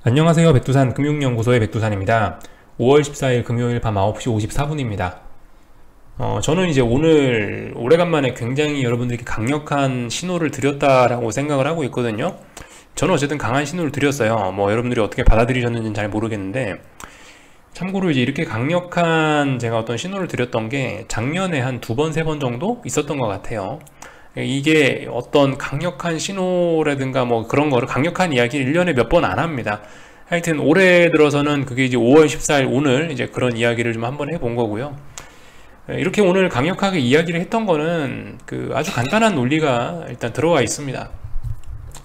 안녕하세요. 백두산 금융연구소의 백두산입니다. 5월 14일 금요일 밤 9시 54분입니다. 저는 이제 오늘 오래간만에 굉장히 여러분들께 강력한 신호를 드렸다라고 생각을 하고 있거든요. 저는 어쨌든 강한 신호를 드렸어요. 뭐 여러분들이 어떻게 받아들이셨는지는 잘 모르겠는데, 참고로 이제 이렇게 강력한 제가 어떤 신호를 드렸던 게 작년에 한 두 번, 세 번 정도 있었던 것 같아요. 이게 어떤 강력한 신호라든가 뭐 그런 거를 강력한 이야기를 1년에 몇 번 안 합니다. 하여튼 올해 들어서는 그게 이제 5월 14일 오늘 이제 그런 이야기를 좀 한번 해본 거고요. 이렇게 오늘 강력하게 이야기를 했던 거는 그 아주 간단한 논리가 일단 들어와 있습니다.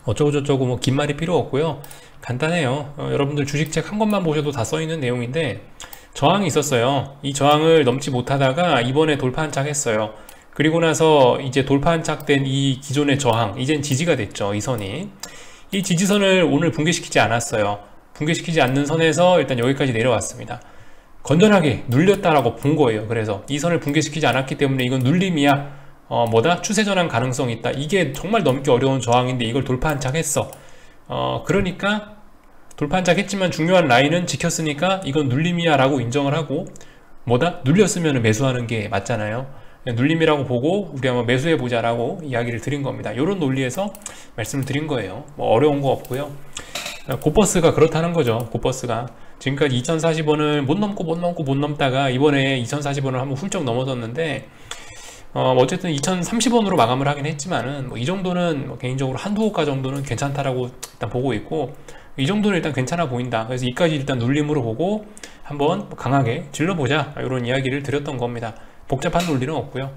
어쩌고저쩌고 뭐 긴 말이 필요 없고요. 간단해요. 여러분들 주식책 한 권만 보셔도 다 써있는 내용인데, 저항이 있었어요. 이 저항을 넘지 못하다가 이번에 돌파 한착했어요. 그리고 나서 이제 돌파 한착된 이 기존의 저항, 이젠 지지가 됐죠. 이 선이. 이 지지선을 오늘 붕괴시키지 않았어요. 붕괴시키지 않는 선에서 일단 여기까지 내려왔습니다. 건전하게 눌렸다라고 본 거예요. 그래서 이 선을 붕괴시키지 않았기 때문에 이건 눌림이야. 뭐다? 추세 전환 가능성이 있다. 이게 정말 넘기 어려운 저항인데 이걸 돌파 한착했어. 그러니까 돌파 한착했지만 중요한 라인은 지켰으니까 이건 눌림이야 라고 인정을 하고, 뭐다? 눌렸으면 매수하는 게 맞잖아요. 눌림이라고 보고 우리 한번 매수해 보자라고 이야기를 드린 겁니다. 이런 논리에서 말씀을 드린 거예요. 뭐 어려운 거 없고요. 고버스가 그렇다는 거죠. 고버스가 지금까지 2040원을 못 넘다가 이번에 2040원을 한번 훌쩍 넘어섰는데, 어쨌든 2030원으로 마감을 하긴 했지만은 뭐 이 정도는 뭐 개인적으로 한두 호가 정도는 괜찮다라고 일단 보고 있고, 이 정도는 일단 괜찮아 보인다. 그래서 이까지 일단 눌림으로 보고 한번 강하게 질러보자, 이런 이야기를 드렸던 겁니다. 복잡한 논리는 없고요.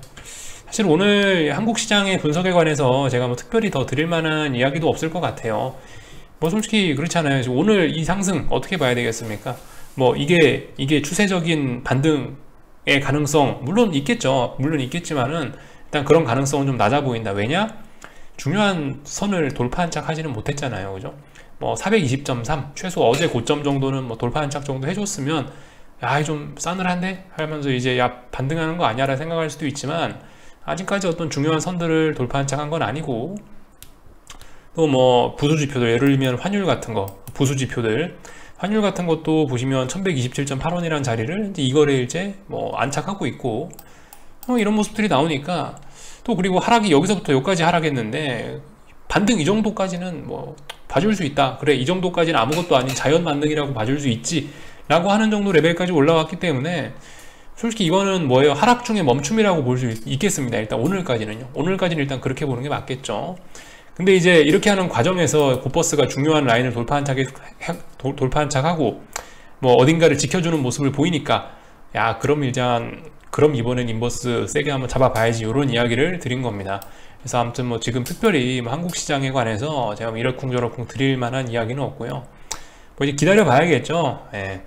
사실 오늘 한국 시장의 분석에 관해서 제가 뭐 특별히 더 드릴 만한 이야기도 없을 것 같아요. 뭐 솔직히 그렇잖아요. 오늘 이 상승 어떻게 봐야 되겠습니까? 뭐 이게 추세적인 반등의 가능성 물론 있겠죠. 물론 있겠지만은 일단 그런 가능성은 좀 낮아 보인다. 왜냐? 중요한 선을 돌파 한착하지는 못했잖아요. 그죠? 뭐 420.3 최소 어제 고점 정도는 뭐 돌파 한착 정도 해줬으면 야, 좀 싸늘한데? 하면서 이제 야, 반등하는 거 아니야? 라 생각할 수도 있지만, 아직까지 어떤 중요한 선들을 돌파 한착한 건 아니고, 또 뭐 부수지표들, 예를 들면 환율 같은 거, 부수지표들, 환율 같은 것도 보시면 1127.8원이라는 자리를 이제 이거래일째 뭐 안착하고 있고, 이런 모습들이 나오니까, 또 그리고 하락이 여기서부터 여기까지 하락했는데, 반등 이 정도까지는 뭐 봐줄 수 있다. 그래, 이 정도까지는 아무것도 아닌 자연 반등이라고 봐줄 수 있지 라고 하는 정도 레벨까지 올라왔기 때문에 솔직히 이거는 뭐예요? 하락 중에 멈춤이라고 볼 수 있겠습니다. 일단 오늘까지는 일단 그렇게 보는 게 맞겠죠. 근데 이제 이렇게 하는 과정에서 고버스가 중요한 라인을 돌파 한착하고 뭐 어딘가를 지켜주는 모습을 보이니까, 야, 그럼 이번엔 인버스 세게 한번 잡아봐야지, 이런 이야기를 드린 겁니다. 그래서 아무튼 뭐 지금 특별히 뭐 한국 시장에 관해서 제가 뭐 이러쿵저러쿵 드릴 만한 이야기는 없고요. 뭐 이제 기다려 봐야겠죠. 예.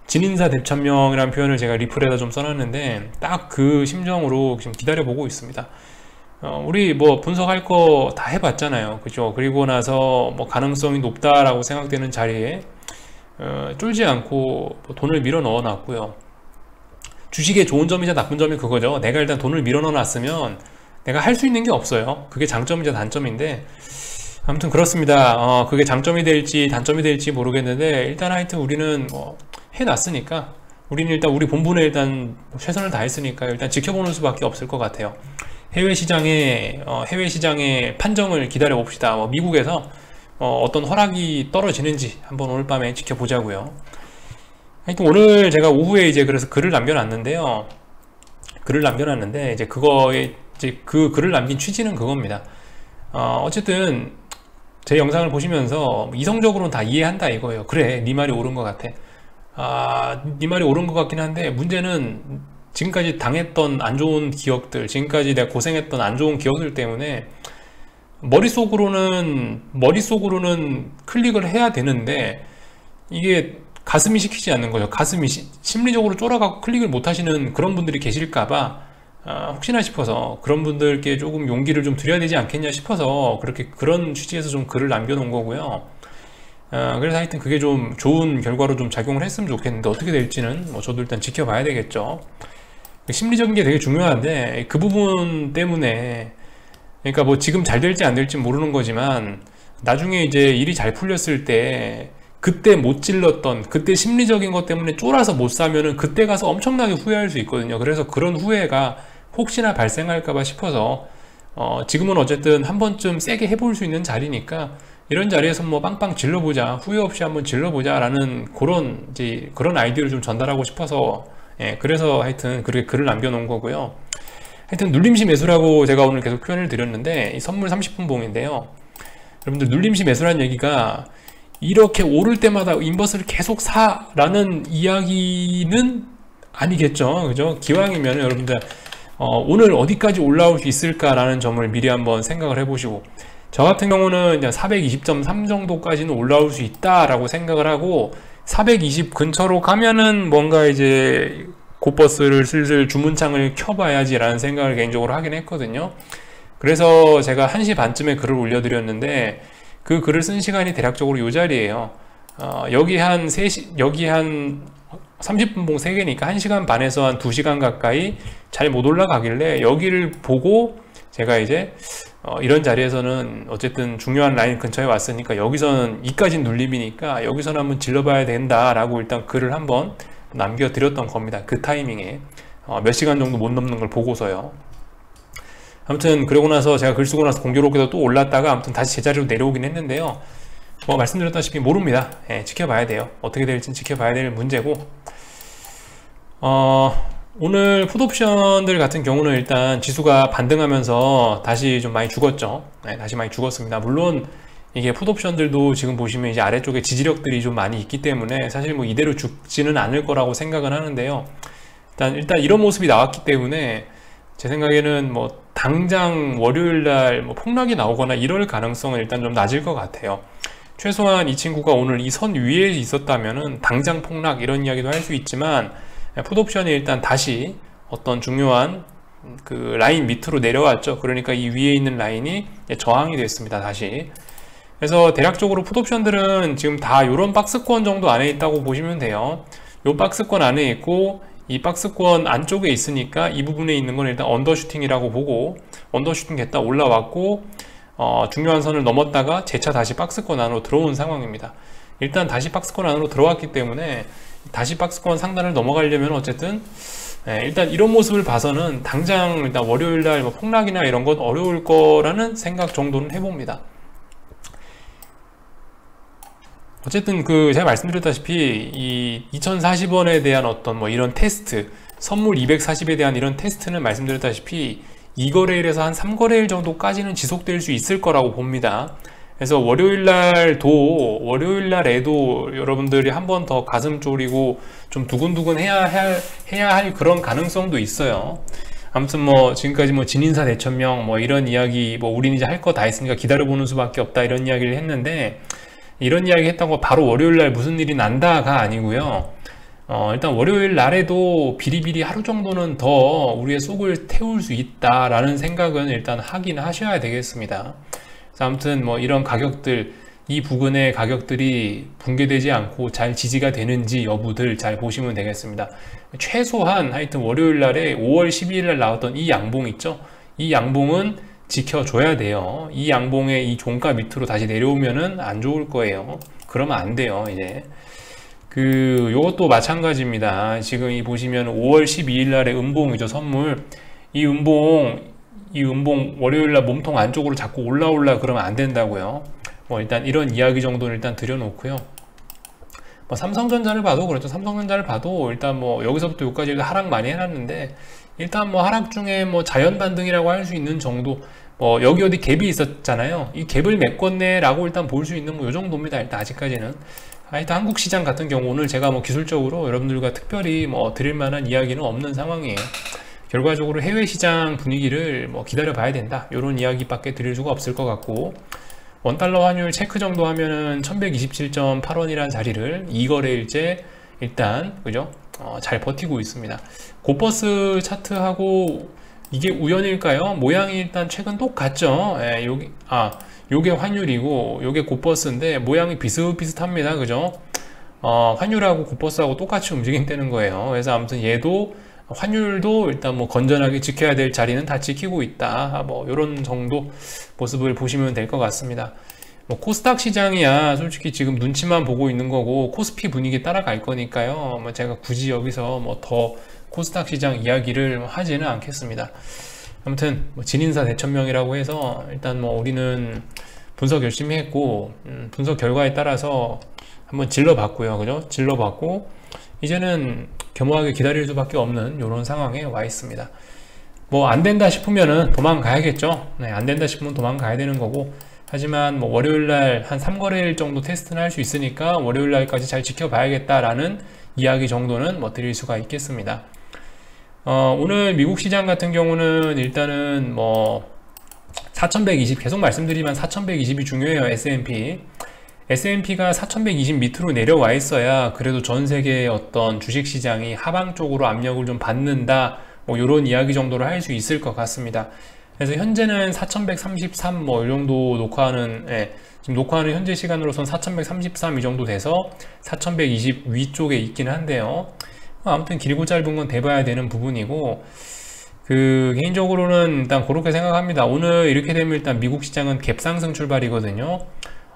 진인사 대천명이라는 표현을 제가 리플에다 좀 써놨는데 딱 그 심정으로 지금 기다려 보고 있습니다. 우리 뭐 분석할 거 다 해봤잖아요. 그죠? 그리고 나서 뭐 가능성이 높다라고 생각되는 자리에 쫄지 않고 뭐 돈을 밀어 넣어 놨고요. 주식의 좋은 점이자 나쁜 점이 그거죠. 내가 일단 돈을 밀어 넣어 놨으면 내가 할 수 있는 게 없어요. 그게 장점이자 단점인데, 아무튼 그렇습니다. 그게 장점이 될지 단점이 될지 모르겠는데, 일단 하여튼 우리는 뭐 해놨으니까, 우리는 일단 우리 본분에 일단 최선을 다했으니까 일단 지켜보는 수밖에 없을 것 같아요. 해외 시장의 판정을 기다려 봅시다. 뭐 미국에서 어떤 허락이 떨어지는지 한번 오늘 밤에 지켜보자고요. 하여튼 오늘 제가 오후에 이제 그래서 글을 남겨놨는데요. 이제 그거에 이제 그 글을 남긴 취지는 그겁니다. 어쨌든 제 영상을 보시면서 이성적으로는 다 이해한다 이거예요. 그래, 네 말이 옳은 것 같아. 네 말이 옳은 것 같긴 한데, 문제는 지금까지 당했던 안 좋은 기억들, 지금까지 내가 고생했던 안 좋은 기억들 때문에 머릿속으로는 클릭을 해야 되는데, 이게 가슴이 시키지 않는 거죠. 가슴이 심리적으로 쫄아가고 클릭을 못 하시는 그런 분들이 계실까봐 혹시나 싶어서 그런 분들께 조금 용기를 좀 드려야 되지 않겠냐 싶어서 그런 취지에서 좀 글을 남겨놓은 거고요. 그래서 하여튼 그게 좀 좋은 결과로 좀 작용을 했으면 좋겠는데, 어떻게 될지는 뭐 저도 일단 지켜봐야 되겠죠. 심리적인 게 되게 중요한데, 그 부분 때문에, 그러니까 뭐 지금 잘 될지 안 될지 모르는 거지만 나중에 이제 일이 잘 풀렸을 때 그때 못 질렀던, 그때 심리적인 것 때문에 쫄아서 못 사면은 그때 가서 엄청나게 후회할 수 있거든요. 그래서 그런 후회가 혹시나 발생할까봐 싶어서 지금은 어쨌든 한 번쯤 세게 해볼 수 있는 자리니까 이런 자리에서 뭐 빵빵 질러보자, 후회 없이 한번 질러보자 라는 그런 아이디어를 좀 전달하고 싶어서, 예, 그래서 하여튼 그렇게 글을 남겨놓은 거고요. 하여튼 눌림시 매수라고 제가 오늘 계속 표현을 드렸는데, 이 선물 30분 봉인데요, 여러분들 눌림시 매수라는 얘기가 이렇게 오를 때마다 인버스를 계속 사라는 이야기는 아니겠죠. 그죠? 기왕이면 여러분들 오늘 어디까지 올라올 수 있을까라는 점을 미리 한번 생각을 해보시고, 저 같은 경우는 420.3 정도까지는 올라올 수 있다라고 생각을 하고, 420 근처로 가면은 뭔가 이제 곧버스를 슬슬 주문창을 켜봐야지 라는 생각을 개인적으로 하긴 했거든요. 그래서 제가 1시 반쯤에 글을 올려드렸는데, 그 글을 쓴 시간이 대략적으로 이 자리예요. 여기 한 30분 봉 3개니까 1시간 반에서 한 2시간 가까이 잘 못 올라가길래 여기를 보고 제가 이제 이런 자리에서는 어쨌든 중요한 라인 근처에 왔으니까 여기서는 이까진 눌림이니까 여기서는 한번 질러봐야 된다 라고 일단 글을 한번 남겨드렸던 겁니다. 그 타이밍에 몇 시간 정도 못 넘는 걸 보고서요. 아무튼 그러고 나서 제가 글 쓰고 나서 공교롭게도 또 올랐다가 아무튼 다시 제자리로 내려오긴 했는데요, 뭐 말씀드렸다시피 모릅니다. 예, 지켜봐야 돼요. 어떻게 될지는 지켜봐야 될 문제고, 오늘 풋옵션들 같은 경우는 일단 지수가 반등하면서 다시 좀 많이 죽었죠. 네, 다시 많이 죽었습니다. 물론 이게 풋옵션들도 지금 보시면 이제 아래쪽에 지지력들이 좀 많이 있기 때문에 사실 뭐 이대로 죽지는 않을 거라고 생각은 하는데요, 일단 이런 모습이 나왔기 때문에 제 생각에는 뭐 당장 월요일날 뭐 폭락이 나오거나 이럴 가능성은 일단 좀 낮을 것 같아요. 최소한 이 친구가 오늘 이 선 위에 있었다면은 당장 폭락 이런 이야기도 할 수 있지만, 풋옵션이 일단 다시 어떤 중요한 그 라인 밑으로 내려왔죠. 그러니까 이 위에 있는 라인이 저항이 됐습니다, 다시. 그래서 대략적으로 풋옵션들은 지금 다 이런 박스권 정도 안에 있다고 보시면 돼요. 이 박스권 안에 있고 이 박스권 안쪽에 있으니까 이 부분에 있는 건 일단 언더슈팅이라고 보고, 언더슈팅 됐다 올라왔고 중요한 선을 넘었다가 재차 다시 박스권 안으로 들어온 상황입니다. 일단 다시 박스권 안으로 들어왔기 때문에 다시 박스권 상단을 넘어가려면 어쨌든 일단 이런 모습을 봐서는 당장 일단 월요일날 뭐 폭락이나 이런 건 어려울 거라는 생각 정도는 해봅니다. 어쨌든 제가 말씀드렸다시피 이 2040원에 대한 어떤 뭐 이런 테스트, 선물 240에 대한 이런 테스트는 말씀드렸다시피 2거래일에서 한 3거래일 정도까지는 지속될 수 있을 거라고 봅니다. 그래서 월요일날에도 여러분들이 한 번 더 가슴 졸이고 좀 두근두근 해야 할 그런 가능성도 있어요. 아무튼 뭐 지금까지 뭐 진인사 대천명 뭐 이런 이야기, 뭐 우린 이제 할 거 다 했으니까 기다려보는 수밖에 없다 이런 이야기를 했는데, 이런 이야기 했다고 바로 월요일날 무슨 일이 난다가 아니고요. 일단 월요일 날에도 비리비리 하루 정도는 더 우리의 속을 태울 수 있다라는 생각은 일단 하긴 하셔야 되겠습니다. 그래서 아무튼 뭐 이런 가격들, 이 부근의 가격들이 붕괴되지 않고 잘 지지가 되는지 여부들 잘 보시면 되겠습니다. 최소한 하여튼 월요일 날에 5월 12일 날 나왔던 이 양봉 있죠? 이 양봉은 지켜줘야 돼요. 이 양봉의 이 종가 밑으로 다시 내려오면은 안 좋을 거예요. 그러면 안 돼요, 이제. 요것도 마찬가지입니다. 지금 이 보시면 5월 12일 날의 음봉이죠, 선물. 이 음봉 월요일날 몸통 안쪽으로 자꾸 올라올라 그러면 안 된다고요. 뭐 일단 이런 이야기 정도는 일단 드려놓고요. 뭐 삼성전자를 봐도 그렇죠. 삼성전자를 봐도 일단 뭐 여기서부터 여기까지 하락 많이 해놨는데, 일단 뭐 하락 중에 뭐 자연 반등이라고 할 수 있는 정도, 뭐 여기 어디 갭이 있었잖아요. 이 갭을 메꿨네 라고 일단 볼 수 있는 뭐 요 정도입니다, 일단 아직까지는. 하여튼 한국 시장 같은 경우 오늘 제가 뭐 기술적으로 여러분들과 특별히 뭐 드릴 만한 이야기는 없는 상황이에요. 결과적으로 해외 시장 분위기를 뭐 기다려 봐야 된다, 이런 이야기밖에 드릴 수가 없을 것 같고, 원달러 환율 체크 정도 하면은 1127.8원이라는 자리를 2거래일째 일단 그죠? 잘 버티고 있습니다. 곧버스 차트하고 이게 우연일까요? 모양이 일단 최근 똑같죠. 예, 요게 환율이고 요게 곧버스인데 모양이 비슷비슷합니다. 그죠? 환율하고 곧버스하고 똑같이 움직인다는 거예요. 그래서 아무튼 얘도 환율도 일단 뭐 건전하게 지켜야 될 자리는 다 지키고 있다, 뭐 이런 정도 모습을 보시면 될 것 같습니다. 뭐 코스닥 시장이야 솔직히 지금 눈치만 보고 있는 거고 코스피 분위기 따라갈 거니까요. 뭐 제가 굳이 여기서 뭐 더 코스닥 시장 이야기를 하지는 않겠습니다. 아무튼 뭐 진인사 대천명이라고 해서 일단 뭐 우리는 분석 열심히 했고 분석 결과에 따라서 한번 질러봤고요. 그죠? 질러봤고 이제는 겸허하게 기다릴 수밖에 없는 이런 상황에 와 있습니다. 뭐 안 된다 싶으면은 도망가야겠죠. 네, 안 된다 싶으면 도망가야 되는 거고, 하지만 뭐 월요일날 한 3거래일 정도 테스트는 할 수 있으니까 월요일날까지 잘 지켜봐야겠다라는 이야기 정도는 뭐 드릴 수가 있겠습니다. 오늘 미국 시장 같은 경우는 일단은 뭐 4120 계속 말씀드리면 4120이 중요해요. S&P가 4120 밑으로 내려와 있어야 그래도 전 세계의 어떤 주식시장이 하방 쪽으로 압력을 좀 받는다, 뭐 이런 이야기 정도를 할 수 있을 것 같습니다. 그래서 현재는 4133 뭐 이 정도 녹화하는, 지금 녹화하는 현재 시간으로선 4133 이 정도 돼서 4120 위쪽에 있긴 한데요. 아무튼 길고 짧은 건 대봐야 되는 부분이고, 개인적으로는 일단 그렇게 생각합니다. 오늘 이렇게 되면 일단 미국 시장은 갭상승 출발이거든요.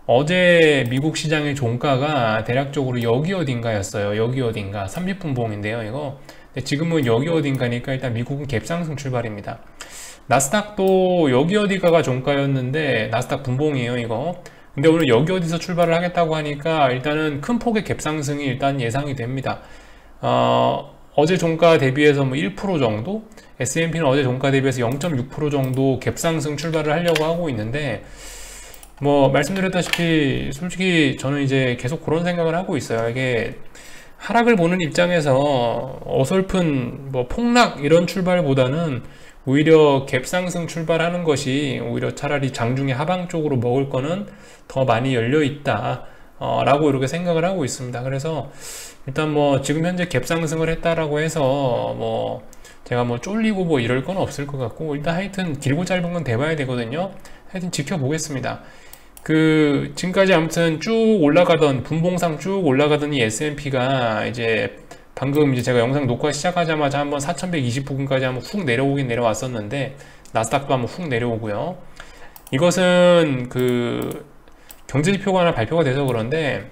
어제 미국 시장의 종가가 대략적으로 여기 어딘가였어요. 여기 어딘가 30분봉인데요 이거. 지금은 여기 어딘가니까 일단 미국은 갭상승 출발입니다. 나스닥도 여기 어디가가 종가였는데 나스닥 분봉이에요 이거. 근데 오늘 여기 어디서 출발을 하겠다고 하니까 일단은 큰 폭의 갭상승이 일단 예상이 됩니다. 어제 종가 대비해서 뭐 1% 정도, S&P는 어제 종가 대비해서 0.6% 정도 갭상승 출발을 하려고 하고 있는데, 뭐 말씀드렸다시피 솔직히 저는 이제 계속 그런 생각을 하고 있어요. 이게 하락을 보는 입장에서 어설픈 뭐 폭락 이런 출발보다는 오히려 갭상승 출발하는 것이 오히려 차라리 장중에 하방 쪽으로 먹을 거는 더 많이 열려 있다 라고 이렇게 생각을 하고 있습니다. 그래서 일단 뭐 지금 현재 갭상승을 했다라고 해서 뭐 제가 뭐 쫄리고 뭐 이럴 건 없을 것 같고, 일단 하여튼 길고 짧은 건 대봐야 되거든요. 하여튼 지켜보겠습니다. 지금까지 아무튼 쭉 올라가던, 분봉상 쭉 올라가던 이 S&P가 이제 방금 이제 제가 영상 녹화 시작하자마자 한번 4120 부근까지 한번 훅 내려오긴 내려왔었는데, 나스닥도 한번 훅 내려오고요. 이것은 경제지표가 하나 발표가 돼서 그런데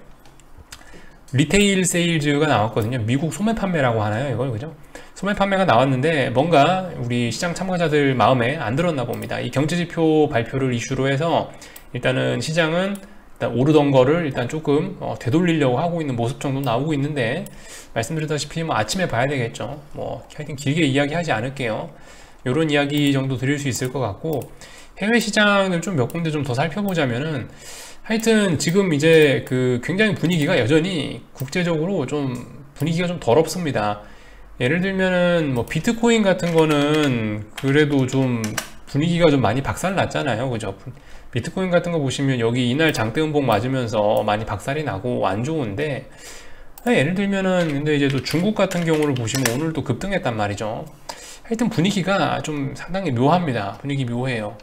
리테일 세일즈가 나왔거든요. 미국 소매 판매라고 하나요 이걸, 그죠? 소매 판매가 나왔는데 뭔가 우리 시장 참가자들 마음에 안 들었나 봅니다. 이 경제지표 발표를 이슈로 해서 일단은 시장은 일단 오르던 거를 일단 조금 되돌리려고 하고 있는 모습 정도 나오고 있는데, 말씀드렸다시피 뭐 아침에 봐야 되겠죠. 뭐 하여튼 길게 이야기하지 않을게요. 이런 이야기 정도 드릴 수 있을 것 같고, 해외 시장을 좀 몇 군데 좀 더 살펴보자면은 하여튼 지금 이제 굉장히 분위기가 여전히 국제적으로 좀 분위기가 좀 더럽습니다. 예를 들면은 뭐 비트코인 같은 거는 그래도 좀 분위기가 좀 많이 박살 났잖아요, 그죠? 비트코인 같은 거 보시면 여기 이날 장대음봉 맞으면서 많이 박살이 나고 안 좋은데, 예를 들면은 근데 이제 또 중국 같은 경우를 보시면 오늘 또 급등했단 말이죠. 하여튼 분위기가 좀 상당히 묘합니다. 분위기 묘해요.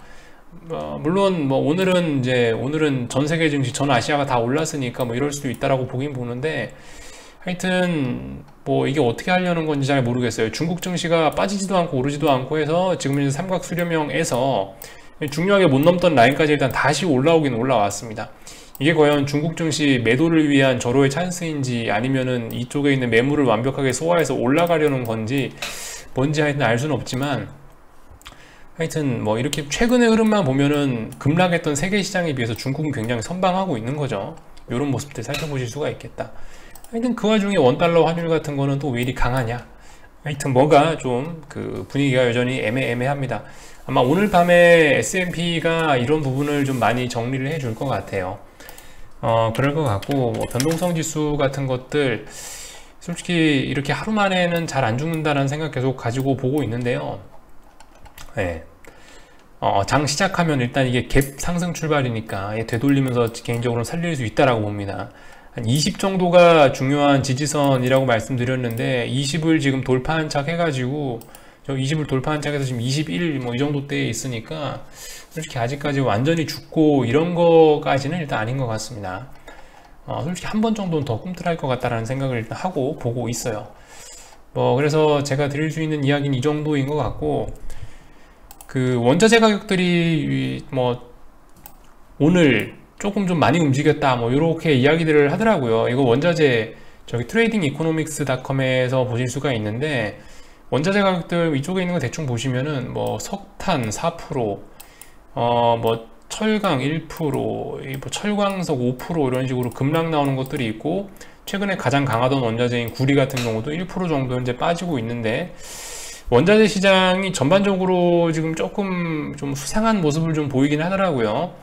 물론 뭐 오늘은 전 세계 증시, 전 아시아가 다 올랐으니까 뭐 이럴 수도 있다라고 보긴 보는데, 하여튼 뭐 이게 어떻게 하려는 건지 잘 모르겠어요. 중국 증시가 빠지지도 않고 오르지도 않고 해서 지금 이제 삼각 수렴형에서 중요하게 못 넘던 라인까지 일단 다시 올라오긴 올라왔습니다. 이게 과연 중국 증시 매도를 위한 절호의 찬스인지 아니면은 이쪽에 있는 매물을 완벽하게 소화해서 올라가려는 건지 뭔지 하여튼 알 수는 없지만, 하여튼 뭐 이렇게 최근의 흐름만 보면은 급락했던 세계 시장에 비해서 중국은 굉장히 선방하고 있는 거죠. 이런 모습들 살펴보실 수가 있겠다. 하여튼 그 와중에 원달러 환율 같은 거는 또 왜 이리 강하냐. 하여튼 뭔가 좀 분위기가 여전히 애매합니다. 아마 오늘 밤에 S&P가 이런 부분을 좀 많이 정리를 해줄 것 같아요. 그럴 것 같고, 뭐 변동성 지수 같은 것들 솔직히 이렇게 하루 만에는 잘 안 죽는다는 생각 계속 가지고 보고 있는데요. 네. 장 시작하면 일단 이게 갭 상승 출발이니까 되돌리면서 개인적으로 살릴 수 있다라고 봅니다. 한 20 정도가 중요한 지지선이라고 말씀드렸는데 20을 지금 돌파한 척 해가지고, 저 20을 돌파한 척해서 지금 21 뭐 이 정도 때에 있으니까 솔직히 아직까지 완전히 죽고 이런 거까지는 일단 아닌 것 같습니다. 솔직히 한 번 정도는 더 꿈틀할 것 같다라는 생각을 일단 하고 보고 있어요. 뭐 그래서 제가 드릴 수 있는 이야기는 이 정도인 것 같고, 원자재 가격들이 뭐 오늘 조금 좀 많이 움직였다 뭐 이렇게 이야기들을 하더라고요. 이거 원자재 저기 tradingeconomics.com에서 보실 수가 있는데, 원자재 가격들 위쪽에 있는 거 대충 보시면은 뭐 석탄 4%, 뭐 철강 1%, 뭐 철광석 5% 이런 식으로 급락 나오는 것들이 있고, 최근에 가장 강하던 원자재인 구리 같은 경우도 1% 정도 이제 빠지고 있는데, 원자재 시장이 전반적으로 지금 조금 좀 수상한 모습을 좀 보이긴 하더라고요.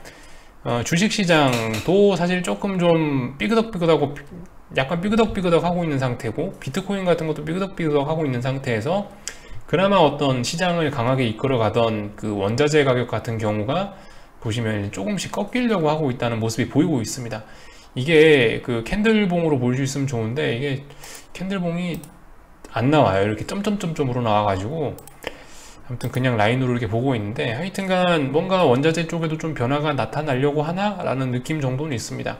주식 시장도 사실 조금 좀 삐그덕삐그덕하고 약간 삐그덕삐그덕 하고 있는 상태고, 비트코인 같은 것도 삐그덕삐그덕 하고 있는 상태에서 그나마 어떤 시장을 강하게 이끌어 가던 그 원자재 가격 같은 경우가 보시면 조금씩 꺾이려고 하고 있다는 모습이 보이고 있습니다. 이게 그 캔들봉으로 볼 수 있으면 좋은데, 이게 캔들봉이 안 나와요. 이렇게 점점점점으로 나와가지고 아무튼 그냥 라인으로 이렇게 보고 있는데, 하여튼간 뭔가 원자재 쪽에도 좀 변화가 나타나려고 하나? 라는 느낌 정도는 있습니다.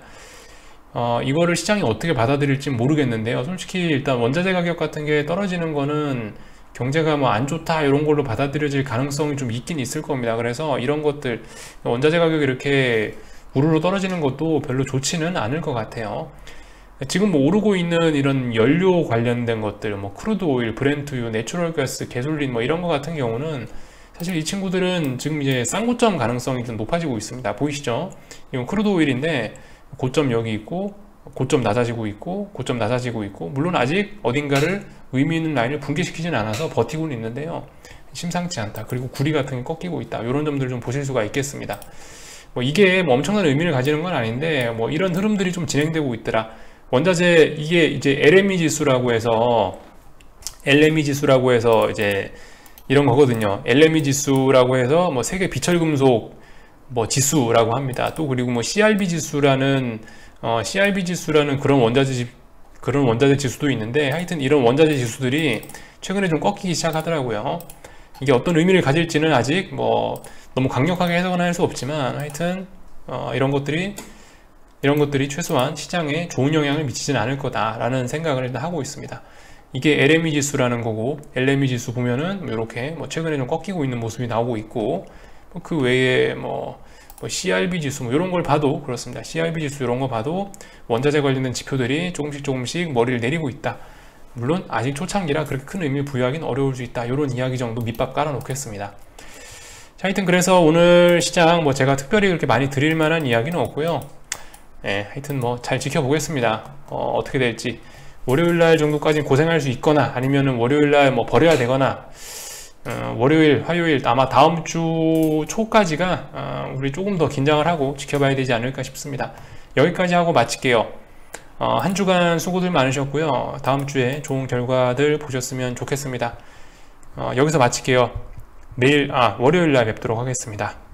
이거를 시장이 어떻게 받아들일지 모르겠는데요. 솔직히 일단 원자재 가격 같은 게 떨어지는 거는 경제가 뭐 안 좋다 이런 걸로 받아들여질 가능성이 좀 있긴 있을 겁니다. 그래서 이런 것들, 원자재 가격이 이렇게 우르르 떨어지는 것도 별로 좋지는 않을 것 같아요. 지금 뭐 오르고 있는 이런 연료 관련된 것들, 뭐 크루드 오일, 브렌트유, 내추럴 가스, 게솔린 뭐 이런 거 같은 경우는 사실 이 친구들은 지금 이제 쌍고점 가능성이 좀 높아지고 있습니다. 보이시죠? 이건 크루드 오일인데 고점 여기 있고, 고점 낮아지고 있고, 고점 낮아지고 있고, 물론 아직 어딘가를 의미 있는 라인을 붕괴시키진 않아서 버티고는 있는데요, 심상치 않다. 그리고 구리 같은 게 꺾이고 있다. 이런 점들을 좀 보실 수가 있겠습니다. 뭐 이게 뭐 엄청난 의미를 가지는 건 아닌데, 뭐 이런 흐름들이 좀 진행되고 있더라. 원자재, 이게 이제 LME 지수라고 해서 이제 이런 거거든요. LME 지수라고 해서 뭐 세계 비철금속 뭐 지수라고 합니다. 또 그리고 뭐 CRB 지수라는 그런 원자재 지수도 있는데, 하여튼 이런 원자재 지수들이 최근에 좀 꺾이기 시작하더라고요. 이게 어떤 의미를 가질지는 아직 뭐 너무 강력하게 해석은 할 수 없지만, 하여튼 이런 것들이 최소한 시장에 좋은 영향을 미치지는 않을 거다라는 생각을 일단 하고 있습니다. 이게 LME 지수라는 거고, LME 지수 보면은 이렇게 뭐 최근에 좀 꺾이고 있는 모습이 나오고 있고, 그 외에 뭐 CRB 지수 뭐 이런 걸 봐도 그렇습니다. CRB 지수 이런 거 봐도 원자재 관련된 지표들이 조금씩 머리를 내리고 있다. 물론 아직 초창기라 그렇게 큰 의미를 부여하기는 어려울 수 있다. 이런 이야기 정도 밑밥 깔아 놓겠습니다. 자, 하여튼 그래서 오늘 시장 뭐 제가 특별히 그렇게 많이 드릴 만한 이야기는 없고요. 하여튼 뭐 잘 지켜보겠습니다. 어떻게 될지. 월요일날 정도까지 고생할 수 있거나, 아니면은 월요일날 뭐 버려야 되거나, 월요일, 화요일, 아마 다음 주 초까지가 우리 조금 더 긴장을 하고 지켜봐야 되지 않을까 싶습니다. 여기까지 하고 마칠게요. 한 주간 수고들 많으셨고요. 다음 주에 좋은 결과들 보셨으면 좋겠습니다. 여기서 마칠게요. 월요일날 뵙도록 하겠습니다.